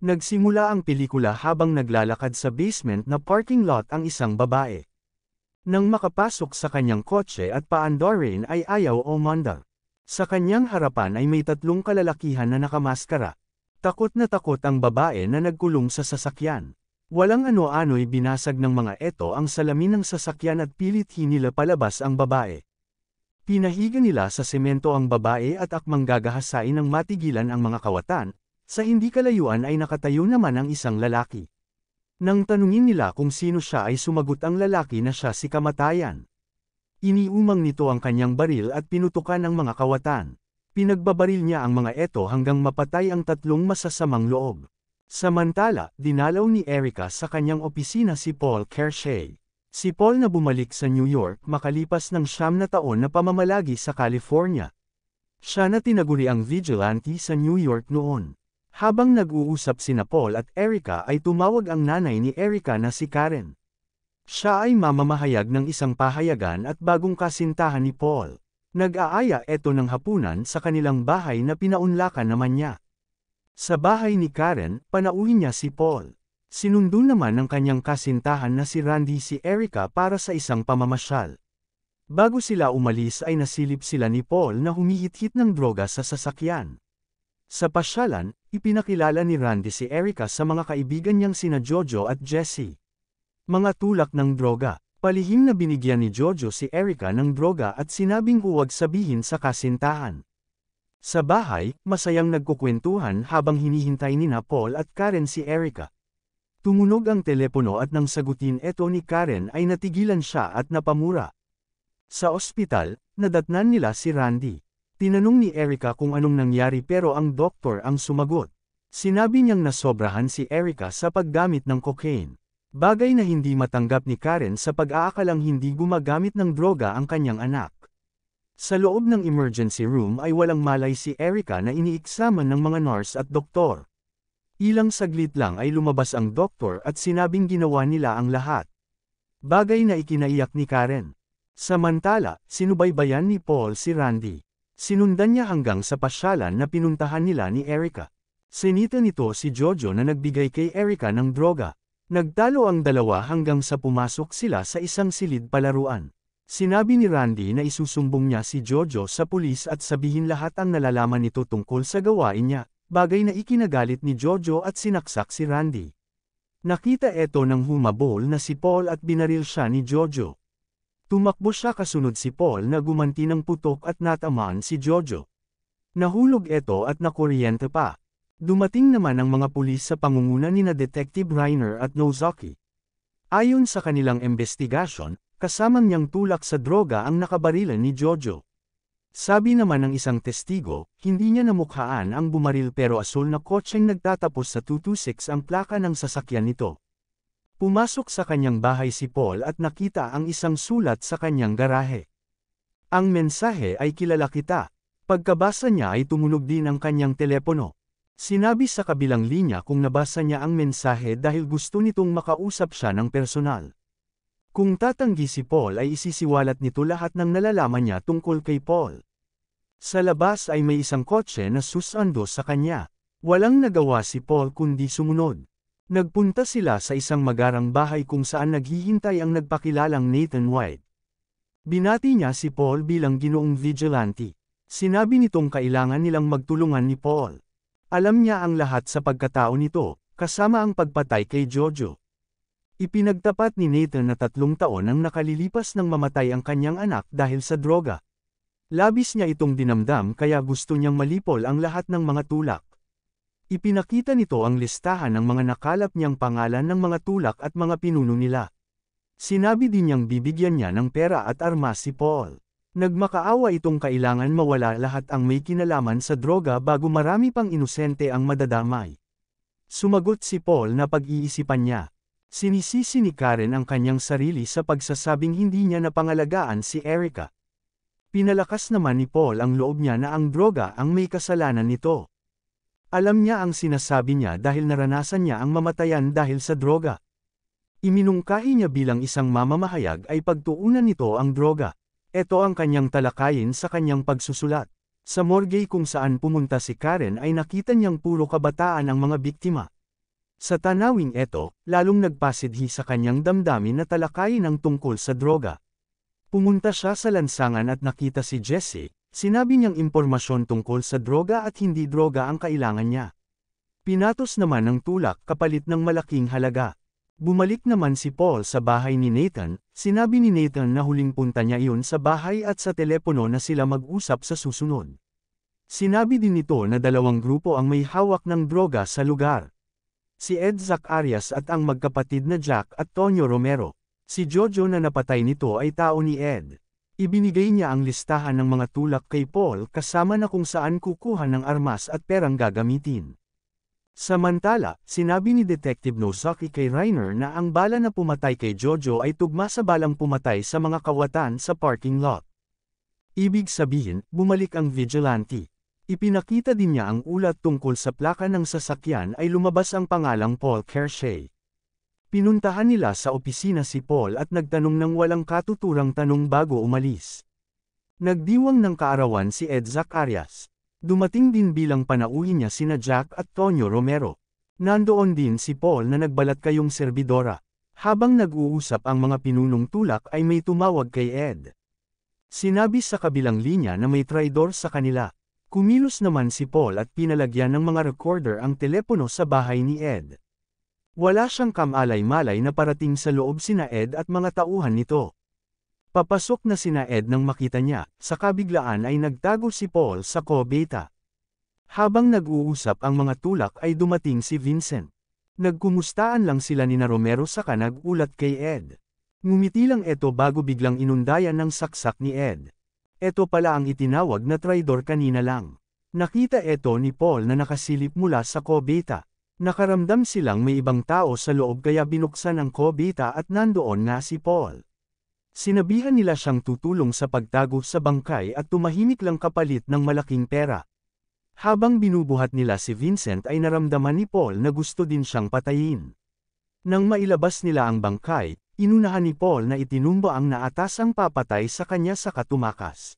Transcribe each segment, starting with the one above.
Nagsimula ang pelikula habang naglalakad sa basement na parking lot ang isang babae. Nang makapasok sa kanyang kotse at paandorin ay ayaw o umandar. Sa kanyang harapan ay may tatlong kalalakihan na nakamaskara. Takot na takot ang babae na nagkulong sa sasakyan. Walang ano-ano'y binasag ng mga eto ang salamin ng sasakyan at pilit hinila palabas ang babae. Pinahiga nila sa semento ang babae at akmang gagahasain ng matigilan ang mga kawatan, sa hindi kalayuan ay nakatayo naman ang isang lalaki. Nang tanungin nila kung sino siya ay sumagot ang lalaki na siya si Kamatayan. Iniumang nito ang kanyang baril at pinutukan ang mga kawatan. Pinagbabaril niya ang mga eto hanggang mapatay ang tatlong masasamang loob. Samantala, dinalaw ni Erica sa kanyang opisina si Paul Kershaw. Si Paul na bumalik sa New York makalipas ng 9 na taon na pamamalagi sa California. Siya na tinaguri ang vigilante sa New York noon. Habang nag-uusap sina Paul at Erica ay tumawag ang nanay ni Erica na si Karen. Siya ay mamamahayag ng isang pahayagan at bagong kasintahan ni Paul. Nag-aaya ito ng hapunan sa kanilang bahay na pinaunlakan naman niya. Sa bahay ni Karen, panauhin niya si Paul. Sinundo naman ng kanyang kasintahan na si Randy si Erica para sa isang pamamasyal. Bago sila umalis ay nasilip sila ni Paul na humihit-hit ng droga sa sasakyan. Sa pasyalan, ipinakilala ni Randy si Erica sa mga kaibigan niyang sina Jojo at Jessie. Mga tulak ng droga. Palihim na binigyan ni Jojo si Erica ng droga at sinabing huwag sabihin sa kasintahan. Sa bahay, masayang nagkukwentuhan habang hinihintay ni Paul at Karen si Erica. Tumunog ang telepono at nang sagutin ito ni Karen ay natigilan siya at napamura. Sa ospital, nadatnan nila si Randy. Tinanong ni Erica kung anong nangyari pero ang doktor ang sumagot. Sinabi niyang nasobrahan si Erica sa paggamit ng cocaine. Bagay na hindi matanggap ni Karen sa pag-aakalang hindi gumagamit ng droga ang kanyang anak. Sa loob ng emergency room ay walang malay si Erica na iniiksaman ng mga nurse at doktor. Ilang saglit lang ay lumabas ang doktor at sinabing ginawa nila ang lahat. Bagay na ikinaiyak ni Karen. Samantala, sinubaybayan ni Paul si Randy. Sinundan niya hanggang sa pasyalan na pinuntahan nila ni Erica. Sinita nito si Jojo na nagbigay kay Erica ng droga. Nagtalo ang dalawa hanggang sa pumasok sila sa isang silid palaruan. Sinabi ni Randy na isusumbong niya si Jojo sa pulis at sabihin lahat ang nalalaman nito tungkol sa gawain niya. Bagay na ikinagalit ni Jojo at sinaksak si Randy. Nakita ito ng humabol na si Paul at binaril siya ni Jojo. Tumakbo siya kasunod si Paul na gumanti ng putok at natamaan si Jojo. Nahulog ito at nakuryente pa. Dumating naman ang mga pulis sa pangunguna ni na Detective Reiner at Nozaki. Ayon sa kanilang investigasyon, kasamang niyang tulak sa droga ang nakabarilan ni Jojo. Sabi naman ng isang testigo, hindi niya namukhaan ang bumaril pero asul na kotseng nagtatapos sa 226 ang plaka ng sasakyan nito. Pumasok sa kanyang bahay si Paul at nakita ang isang sulat sa kanyang garahe. Ang mensahe ay kilala kita. Pagkabasa niya ay tumunog din ang kanyang telepono. Sinabi sa kabilang linya kung nabasa niya ang mensahe dahil gusto nitong makausap siya ng personal. Kung tatanggi si Paul ay isisiwalat nito lahat ng nalalaman niya tungkol kay Paul. Sa labas ay may isang kotse na susando sa kanya. Walang nagawa si Paul kundi sumunod. Nagpunta sila sa isang magarang bahay kung saan naghihintay ang nagpakilalang Nathan White. Binati niya si Paul bilang ginoong vigilante. Sinabi nitong kailangan nilang magtulungan ni Paul. Alam niya ang lahat sa pagkatao nito, kasama ang pagpatay kay Jojo. Ipinagtapat ni Nathan na 3 taon ang nakalilipas nang mamatay ang kanyang anak dahil sa droga. Labis niya itong dinamdam kaya gusto niyang malipol ang lahat ng mga tulak. Ipinakita nito ang listahan ng mga nakalap niyang pangalan ng mga tulak at mga pinuno nila. Sinabi din niyang bibigyan niya ng pera at armas si Paul. Nagmakaawa itong kailangan mawala lahat ang may kinalaman sa droga bago marami pang inosente ang madadamay. Sumagot si Paul na pag-iisipan niya. Sinisisi ni Karen ang kanyang sarili sa pagsasabing hindi niya napangalagaan si Erica. Pinalakas naman ni Paul ang loob niya na ang droga ang may kasalanan nito. Alam niya ang sinasabi niya dahil naranasan niya ang mamatayan dahil sa droga. Iminungkahi niya bilang isang mamamahayag ay pagtuunan nito ang droga. Ito ang kanyang talakayin sa kanyang pagsusulat. Sa morgue kung saan pumunta si Karen ay nakita niyang puro kabataan ang mga biktima. Sa tanawing eto, lalong nagpasidhi sa kanyang damdamin na talakayin ang tungkol sa droga. Pumunta siya sa lansangan at nakita si Jesse, sinabi niyang impormasyon tungkol sa droga at hindi droga ang kailangan niya. Pinatos naman ng tulak kapalit ng malaking halaga. Bumalik naman si Paul sa bahay ni Nathan, sinabi ni Nathan na huling punta niya iyon sa bahay at sa telepono na sila mag-usap sa susunod. Sinabi din nito na dalawang grupo ang may hawak ng droga sa lugar. Si Ed Zacarias at ang magkapatid na Jack at Tonyo Romero. Si Jojo na napatay nito ay tao ni Ed. Ibinigay niya ang listahan ng mga tulak kay Paul kasama na kung saan kukuha ng armas at perang gagamitin. Samantala, sinabi ni Detective Nozaki kay Reiner na ang bala na pumatay kay Jojo ay tugma sa balang pumatay sa mga kawatan sa parking lot. Ibig sabihin, bumalik ang vigilante. Ipinakita din niya ang ulat tungkol sa plaka ng sasakyan ay lumabas ang pangalang Paul Kershaw. Pinuntahan nila sa opisina si Paul at nagtanong ng walang katuturang tanong bago umalis. Nagdiwang ng kaarawan si Ed Zacarias. Dumating din bilang panauhin niya sina Jack at Tonyo Romero. Nandoon din si Paul na nagbalat kayong serbidora. Habang nag-uusap ang mga pinunong tulak ay may tumawag kay Ed. Sinabi sa kabilang linya na may traidor sa kanila. Kumilos naman si Paul at pinalagyan ng mga recorder ang telepono sa bahay ni Ed. Wala siyang kamalay-malay na parating sa loob sina Ed at mga tauhan nito. Papasok na sina Ed nang makita niya, sa kabiglaan ay nagtago si Paul sa kubeta. Habang nag-uusap ang mga tulak ay dumating si Vincent. Nagkumustaan lang sila ni Romero saka nag-ulat kay Ed. Ngumiti lang ito bago biglang inundayan ng saksak ni Ed. Ito pala ang itinawag na traidor kanina lang. Nakita ito ni Paul na nakasilip mula sa kubeta. Nakaramdam silang may ibang tao sa loob kaya binuksan ang kubeta at nandoon nga si Paul. Sinabihan nila siyang tutulong sa pagtago sa bangkay at tumahimik lang kapalit ng malaking pera. Habang binubuhat nila si Vincent ay naramdaman ni Paul na gusto din siyang patayin. Nang mailabas nila ang bangkay, inunahan ni Paul na itinumba ang naatasang papatay sa kanya sa katumakas.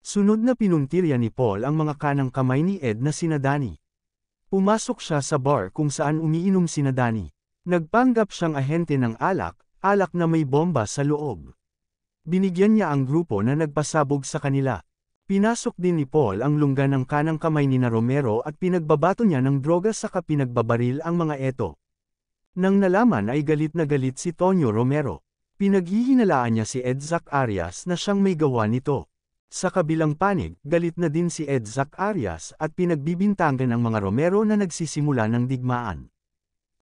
Sunod na pinuntirya ni Paul ang mga kanang kamay ni Ed na sina Danny. Pumasok siya sa bar kung saan umiinom sina Danny. Nagpanggap siyang ahente ng alak na may bomba sa loob. Binigyan niya ang grupo na nagpasabog sa kanila. Pinasok din ni Paul ang lungga ng kanang kamay ni Romero at pinagbabato niya ng droga saka pinagbabaril ang mga eto. Nang nalaman ay galit na galit si Tonyo Romero. Pinaghihinalaan niya si Ed Zacarias na siyang may gawa nito. Sa kabilang panig, galit na din si Ed Zacarias at pinagbibintangan ang mga Romero na nagsisimula ng digmaan.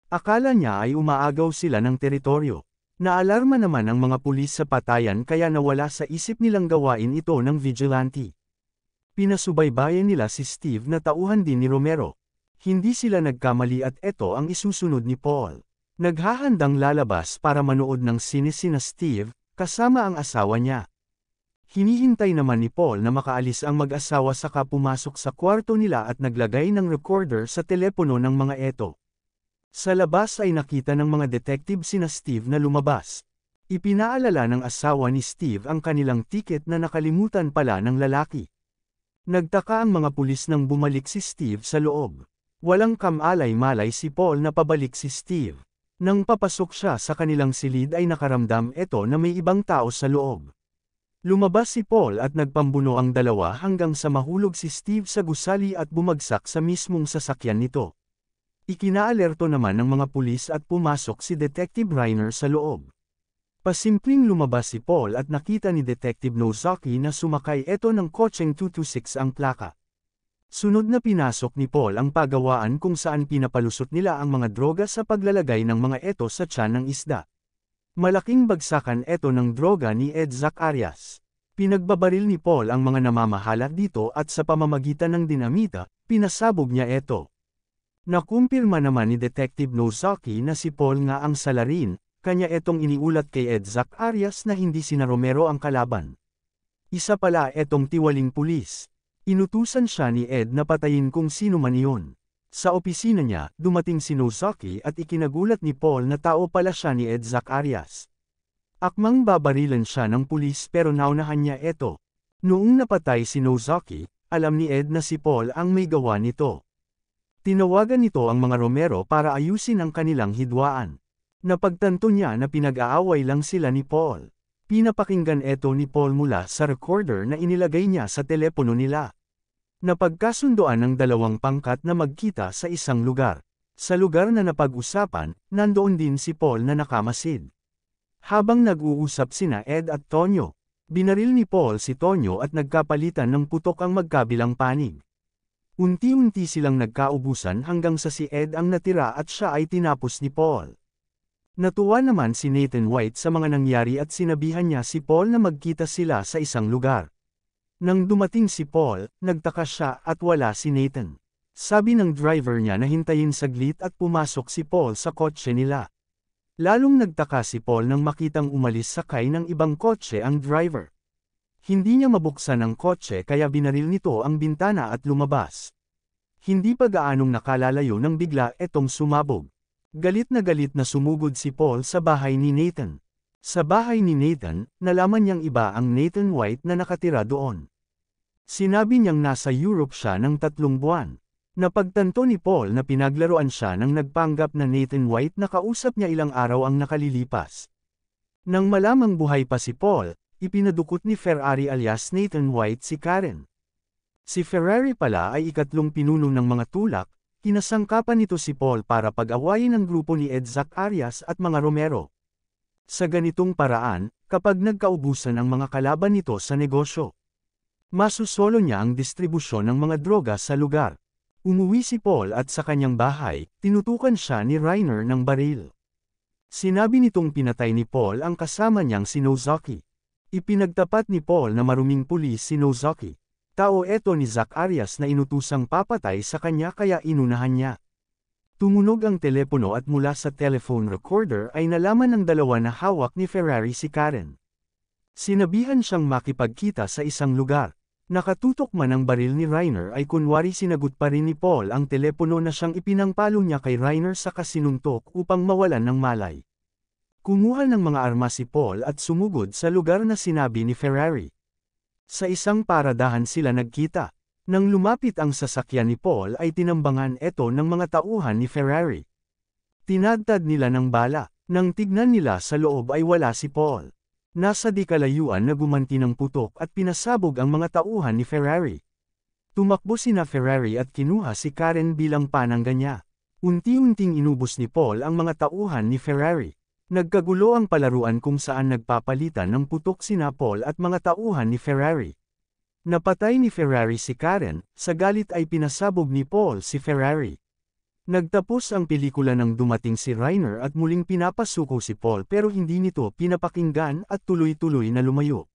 Akala niya ay umaagaw sila ng teritoryo. Naalarma naman ang mga pulis sa patayan kaya nawala sa isip nilang gawain ito ng vigilante. Pinasubaybayan nila si Steve na tauhan din ni Romero. Hindi sila nagkamali at ito ang isusunod ni Paul. Naghahandang lalabas para manood ng sine sina Steve, kasama ang asawa niya. Hinihintay naman ni Paul na makaalis ang mag-asawa saka pumasok sa kwarto nila at naglagay ng recorder sa telepono ng mga eto. Sa labas ay nakita ng mga detective sina Steve na lumabas. Ipinaalala ng asawa ni Steve ang kanilang tiket na nakalimutan pala ng lalaki. Nagtaka ang mga pulis nang bumalik si Steve sa loob. Walang kamalay-malay si Paul na pabalik si Steve. Nang papasok siya sa kanilang silid ay nakaramdam ito na may ibang tao sa loob. Lumabas si Paul at nagpambuno ang dalawa hanggang sa mahulog si Steve sa gusali at bumagsak sa mismong sasakyan nito. Ikinaalerto naman ng mga pulis at pumasok si Detective Reiner sa loob. Pasimpleng lumabas si Paul at nakita ni Detective Nozaki na sumakay ito ng kotseng 226 ang plaka. Sunod na pinasok ni Paul ang pagawaan kung saan pinapalusot nila ang mga droga sa paglalagay ng mga eto sa tiyan ng isda. Malaking bagsakan eto ng droga ni Ed Zacarias. Pinagbabaril ni Paul ang mga namamahala dito at sa pamamagitan ng dinamita, pinasabog niya eto. Nakumpirma naman ni Detective Nozaki na si Paul nga ang salarin, kanya etong iniulat kay Ed Zacarias na hindi sina Romero ang kalaban. Isa pala etong tiwaling pulis. Inutusan siya ni Ed na patayin kung sino man iyon. Sa opisina niya, dumating si Nozaki at ikinagulat ni Paul na tao pala siya ni Ed Zacarias. Akmang babarilan siya ng pulis pero naunahan niya ito. Noong napatay si Nozaki, alam ni Ed na si Paul ang may gawa nito. Tinawagan nito ang mga Romero para ayusin ang kanilang hidwaan. Napagtanto niya na pinag-aaway lang sila ni Paul. Pinapakinggan ito ni Paul mula sa recorder na inilagay niya sa telepono nila. Napagkasundoan ng dalawang pangkat na magkita sa isang lugar. Sa lugar na napag-usapan, nandoon din si Paul na nakamasid. Habang nag-uusap sina Ed at Tonyo, binaril ni Paul si Tonyo at nagkapalitan ng putok ang magkabilang panig. Unti-unti silang nagkaubusan hanggang sa si Ed ang natira at siya ay tinapos ni Paul. Natuwa naman si Nathan White sa mga nangyari at sinabihan niya si Paul na magkita sila sa isang lugar. Nang dumating si Paul, nagtaka siya at wala si Nathan. Sabi ng driver niya na hintayin saglit at pumasok si Paul sa kotse nila. Lalong nagtaka si Paul nang makitang umalis sakay ng ibang kotse ang driver. Hindi niya mabuksan ang kotse kaya binaril nito ang bintana at lumabas. Hindi pa gaanong nakalalayo nang bigla etong sumabog. Galit na sumugod si Paul sa bahay ni Nathan. Sa bahay ni Nathan, nalaman niyang iba ang Nathan White na nakatira doon. Sinabi niyang nasa Europe siya ng 3 buwan. Napagtanto ni Paul na pinaglaruan siya nang nagpanggap na Nathan White na kausap niya ilang araw ang nakalilipas. Nang malamang buhay pa si Paul, ipinadukot ni Ferrari alias Nathan White si Karen. Si Ferrari pala ay ikatlong pinuno ng mga tulak. Kinasangkapan nito si Paul para pag-awayin ang grupo ni Ed Zacarias at mga Romero. Sa ganitong paraan, kapag nagkaubusan ang mga kalaban nito sa negosyo, masusolo niya ang distribusyon ng mga droga sa lugar. Umuwi si Paul at sa kanyang bahay, tinutukan siya ni Reiner ng baril. Sinabi nitong pinatay ni Paul ang kasama niyang si Nozaki. Ipinagtapat ni Paul na maruming pulis si Nozaki. Tao eto ni Zacarias na inutusang papatay sa kanya kaya inunahan niya. Tumunog ang telepono at mula sa telephone recorder ay nalaman ng dalawa na hawak ni Ferrari si Karen. Sinabihan siyang makipagkita sa isang lugar. Nakatutok man ang baril ni Reiner ay kunwari sinagot pa rin ni Paul ang telepono na siyang ipinangpalo niya kay Reiner sa kasinuntok upang mawalan ng malay. Kumuha ng mga armas si Paul at sumugod sa lugar na sinabi ni Ferrari. Sa isang paradahan sila nagkita. Nang lumapit ang sasakyan ni Paul ay tinambangan ito ng mga tauhan ni Ferrari. Tinadtad nila ng bala. Nang tignan nila sa loob ay wala si Paul. Nasa di kalayuan na gumanti ng putok at pinasabog ang mga tauhan ni Ferrari. Tumakbo sina Ferrari at kinuha si Karen bilang panangga niya. Unti-unting inubos ni Paul ang mga tauhan ni Ferrari. Nagkagulo ang palaruan kung saan nagpapalitan ng putok sina Paul at mga tauhan ni Ferrari. Napatay ni Ferrari si Karen, sa galit ay pinasabog ni Paul si Ferrari. Nagtapos ang pelikula nang dumating si Reiner at muling pinapasuko si Paul pero hindi nito pinapakinggan at tuloy-tuloy na lumayo.